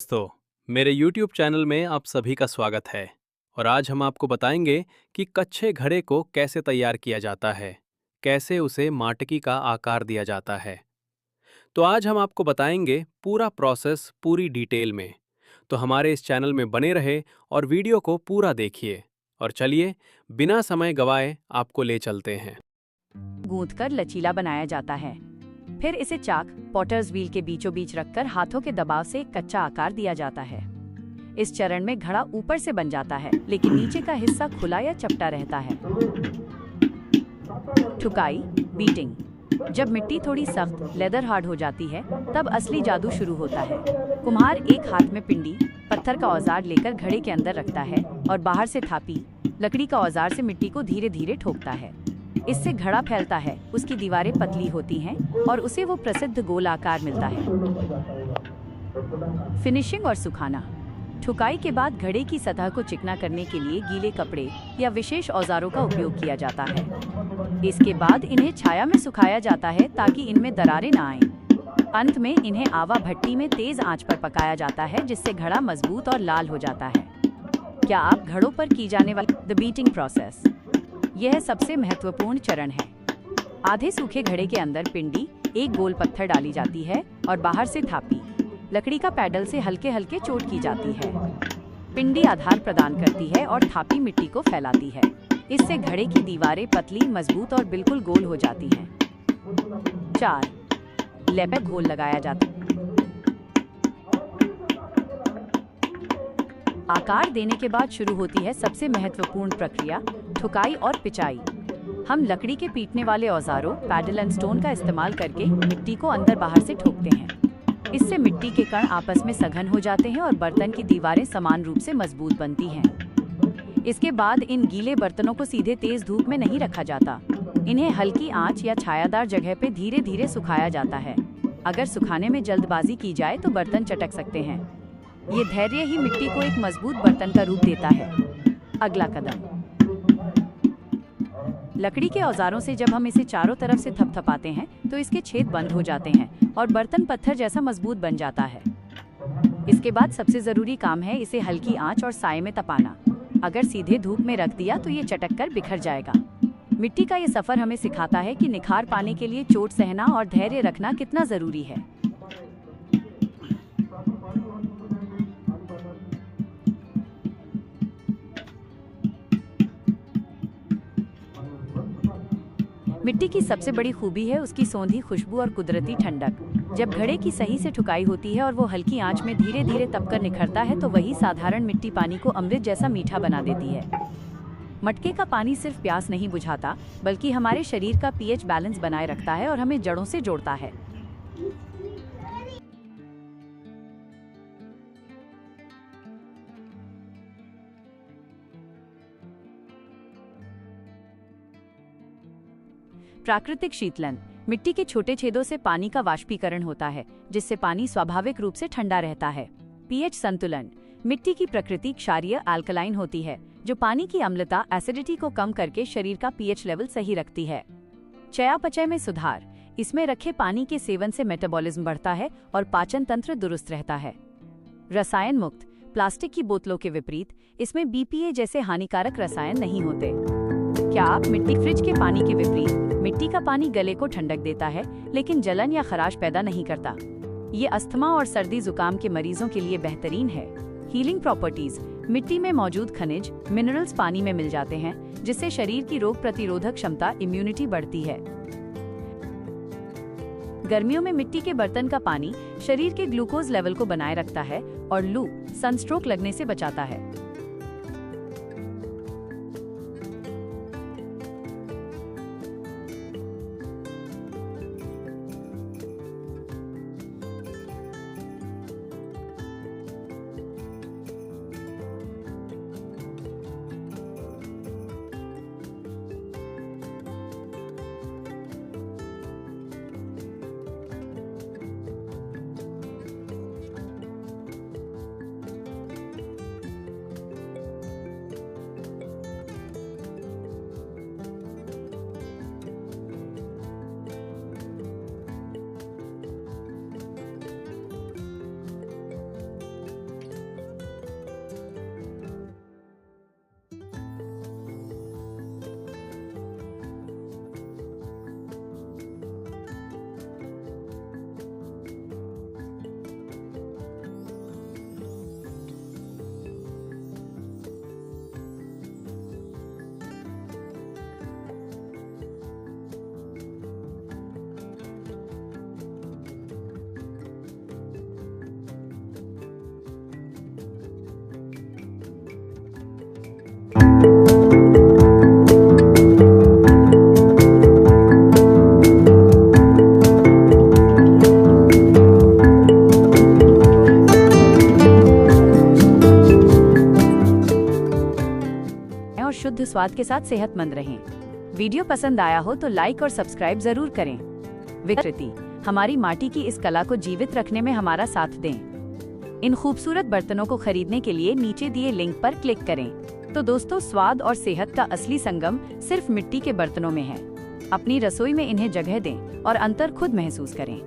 दोस्तों, मेरे YouTube channel में आप सभी का स्वागत है। और आज हम आपको बताएंगे कि कच्चे घड़े को कैसे तैयार किया जाता है, कैसे उसे माटकी का आकार दिया जाता है। तो आज हम आपको बताएंगे पूरा प्रोसेस पूरी डिटेल में। तो हमारे इस चैनल में बने रहे और वीडियो को पूरा देखिए। और चलिए, बिना समय गवाए आपको ले चलते हैं। गूंथकर लचीला बनाया जाता है। फिर इसे चाक पॉटर्स व्हील के बीचों बीच रखकर हाथों के दबाव से एक कच्चा आकार दिया जाता है। इस चरण में घड़ा ऊपर से बन जाता है, लेकिन नीचे का हिस्सा खुला या चपटा रहता है। ठुकाई बीटिंग। जब मिट्टी थोड़ी सख्त लेदर हार्ड हो जाती है, तब असली जादू शुरू होता है। कुम्हार एक हाथ में पिंडी पत्थर का औजार लेकर घड़े के अंदर रखता है और बाहर से थापी लकड़ी का औजार से मिट्टी को धीरे धीरे ठोकता है। इससे घड़ा फैलता है, उसकी दीवारें पतली होती हैं और उसे वो प्रसिद्ध गोल आकार मिलता है। फिनिशिंग और सुखाना। ठुकाई के बाद घड़े की सतह को चिकना करने के लिए गीले कपड़े या विशेष औजारों का उपयोग किया जाता है। इसके बाद इन्हें छाया में सुखाया जाता है ताकि इनमें दरारें ना आएं। अंत में इन्हें आवा भट्टी में तेज आंच पर पकाया जाता है, जिससे घड़ा मजबूत और लाल हो जाता है। क्या आप घड़ों पर की जाने वाली द बीटिंग प्रोसेस, यह सबसे महत्वपूर्ण चरण है। आधे सूखे घड़े के अंदर पिंडी एक गोल पत्थर डाली जाती है और बाहर से थापी लकड़ी का पैडल से हल्के हल्के चोट की जाती है। पिंडी आधार प्रदान करती है और थापी मिट्टी को फैलाती है। इससे घड़े की दीवारें पतली, मजबूत और बिल्कुल गोल हो जाती हैं। 4. लेपे घोल लगाया जाता है। आकार देने के बाद शुरू होती है सबसे महत्वपूर्ण प्रक्रिया, ठुकाई और पिचाई। हम लकड़ी के पीटने वाले औजारों पैडल एंड स्टोन का इस्तेमाल करके मिट्टी को अंदर बाहर से ठोकते हैं। इससे मिट्टी के कण आपस में सघन हो जाते हैं और बर्तन की दीवारें समान रूप से मजबूत बनती हैं। इसके बाद इन गीले बर्तनों को सीधे तेज धूप में नहीं रखा जाता। इन्हें हल्की आंच या छायादार जगह पे धीरे धीरे सुखाया जाता है। अगर सुखाने में जल्दबाजी की जाए तो बर्तन चटक सकते हैं। ये धैर्य ही मिट्टी को एक मजबूत बर्तन का रूप देता है। अगला कदम, लकड़ी के औजारों से जब हम इसे चारों तरफ से थपथपाते हैं तो इसके छेद बंद हो जाते हैं और बर्तन पत्थर जैसा मजबूत बन जाता है। इसके बाद सबसे जरूरी काम है इसे हल्की आंच और साए में तपाना। अगर सीधे धूप में रख दिया तो ये चटक कर बिखर जाएगा। मिट्टी का ये सफर हमें सिखाता है कि निखार पाने के लिए चोट सहना और धैर्य रखना कितना जरूरी है। मिट्टी की सबसे बड़ी खूबी है उसकी सौंधी खुशबू और कुदरती ठंडक। जब घड़े की सही से ठुकाई होती है और वो हल्की आंच में धीरे धीरे तपकर निखरता है तो वही साधारण मिट्टी पानी को अमृत जैसा मीठा बना देती है। मटके का पानी सिर्फ प्यास नहीं बुझाता, बल्कि हमारे शरीर का पीएच बैलेंस बनाए रखता है और हमें जड़ों से जोड़ता है। प्राकृतिक शीतलन। मिट्टी के छोटे छेदों से पानी का वाष्पीकरण होता है, जिससे पानी स्वाभाविक रूप से ठंडा रहता है। पीएच संतुलन। मिट्टी की प्रकृति क्षारीय अल्कलाइन होती है, जो पानी की अम्लता एसिडिटी को कम करके शरीर का पीएच लेवल सही रखती है। चयापचय में सुधार। इसमें रखे पानी के सेवन से मेटाबॉलिज्म बढ़ता है और पाचन तंत्र दुरुस्त रहता है। रसायन मुक्त। प्लास्टिक की बोतलों के विपरीत इसमें बीपीए जैसे हानिकारक रसायन नहीं होते। क्या आप मिट्टी फ्रिज के पानी के विपरीत मिट्टी का पानी गले को ठंडक देता है, लेकिन जलन या खराश पैदा नहीं करता। ये अस्थमा और सर्दी जुकाम के मरीजों के लिए बेहतरीन है। Healing properties. मिट्टी में मौजूद खनिज मिनरल्स पानी में मिल जाते हैं, जिससे शरीर की रोग प्रतिरोधक क्षमता इम्यूनिटी बढ़ती है। गर्मियों में मिट्टी के बर्तन का पानी शरीर के ग्लूकोज लेवल को बनाए रखता है और लू सनस्ट्रोक लगने से बचाता है। शुद्ध स्वाद के साथ सेहतमंद रहें। वीडियो पसंद आया हो तो लाइक और सब्सक्राइब जरूर करें। विकृति, हमारी माटी की इस कला को जीवित रखने में हमारा साथ दें। इन खूबसूरत बर्तनों को खरीदने के लिए नीचे दिए लिंक पर क्लिक करें। तो दोस्तों, स्वाद और सेहत का असली संगम सिर्फ मिट्टी के बर्तनों में है। अपनी रसोई में इन्हें जगह दें और अंतर खुद महसूस करें।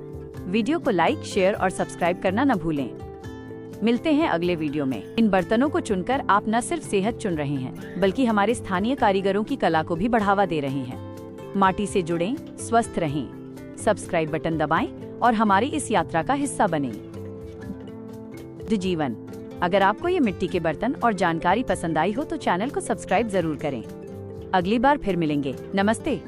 वीडियो को लाइक, शेयर और सब्सक्राइब करना न भूलें। मिलते हैं अगले वीडियो में। इन बर्तनों को चुनकर आप न सिर्फ सेहत चुन रहे हैं, बल्कि हमारे स्थानीय कारीगरों की कला को भी बढ़ावा दे रहे हैं। माटी से जुड़ें, स्वस्थ रहें। सब्सक्राइब बटन दबाएं और हमारी इस यात्रा का हिस्सा बनें। जीवन, अगर आपको ये मिट्टी के बर्तन और जानकारी पसंद आई हो तो चैनल को सब्सक्राइब जरूर करें। अगली बार फिर मिलेंगे। नमस्ते।